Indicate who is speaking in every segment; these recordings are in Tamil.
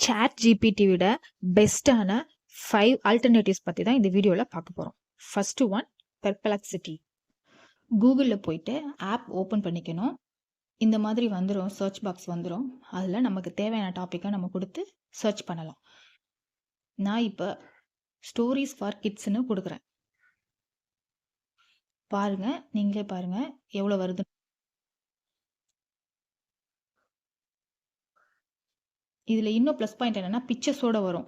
Speaker 1: ChatGPT விட பெஸ்ட்டான 5 ஆல்டர்னேட்டிவ்ஸ் பற்றி தான் இந்த வீடியோவில் பார்க்க போகிறோம். First one Perplexity. கூகுளில் போயிட்டு ஆப் ஓப்பன் பண்ணிக்கணும். இந்த மாதிரி வந்துடும், சர்ச் பாக்ஸ் வந்துடும். அதில் நமக்கு தேவையான டாப்பிக்கை நம்ம கொடுத்து சர்ச் பண்ணலாம். நான் இப்போ ஸ்டோரிஸ் ஃபார் கிட்ஸ்னு கொடுக்குறேன். பாருங்கள், நீங்களே பாருங்கள் எவ்வளோ வருது. இதில் இன்னும் ப்ளஸ் பாயிண்ட் என்னென்னா பிக்சர்ஸோடு வரும்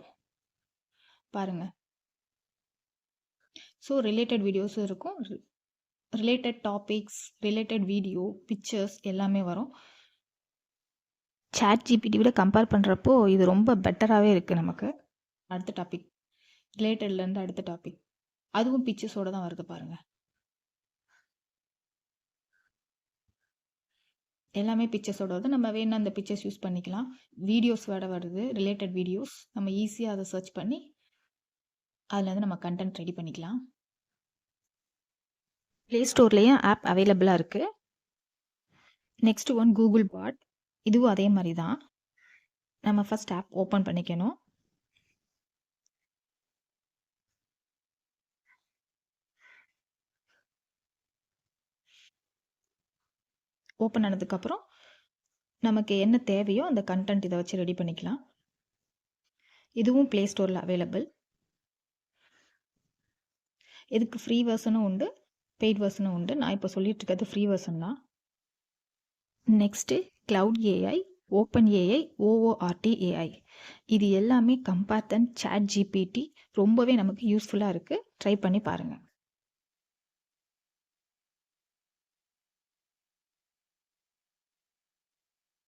Speaker 1: பாருங்கள். ஸோ ரிலேட்டட் வீடியோஸும் இருக்கும், related topics, related video, pictures எல்லாமே வரும். ChatGPT விட கம்பேர் பண்ணுறப்போ இது ரொம்ப பெட்டராகவே இருக்குது நமக்கு. அடுத்த டாபிக் ரிலேட்டட்லேருந்து அடுத்த டாபிக், அதுவும் பிக்சர்ஸோடு தான் வருது பாருங்கள். எல்லாமே பிக்சர்ஸோட வருது. நம்ம வேணும் அந்த பிக்சர்ஸ் யூஸ் பண்ணிக்கலாம். வீடியோஸ் வேட வருது, ரிலேட்டட் வீடியோஸ். நம்ம ஈஸியாக அதை சர்ச் பண்ணி அதுலேருந்து நம்ம கண்டென்ட் ரெடி பண்ணிக்கலாம். ப்ளே ஸ்டோர்லேயும் ஆப் அவைலபிளாக இருக்குது. நெக்ஸ்ட் ஒன் கூகுள் பாட். இதுவும் அதே மாதிரி தான். நம்ம ஃபஸ்ட் ஆப் ஓப்பன் பண்ணிக்கணும். ஓப்பன் ஆனதுக்கப்புறம் நமக்கு என்ன தேவையோ அந்த கண்டென்ட் இதை வச்சு ரெடி பண்ணிக்கலாம். இதுவும் ப்ளே ஸ்டோரில் அவைலபிள். இதுக்கு ஃப்ரீ வெர்ஷனும் உண்டு, பெய்ட் வெர்ஷனும் உண்டு. நான் இப்போ சொல்லிட்டு இருக்கிறது ஃப்ரீ வெர்ஷன் தான். Next cloud AI, open AI, OORT AI. இது எல்லாமே கம்பேர் தன் ChatGPT ரொம்பவே நமக்கு யூஸ்ஃபுல்லாக இருக்குது. ட்ரை பண்ணி பாருங்கள்.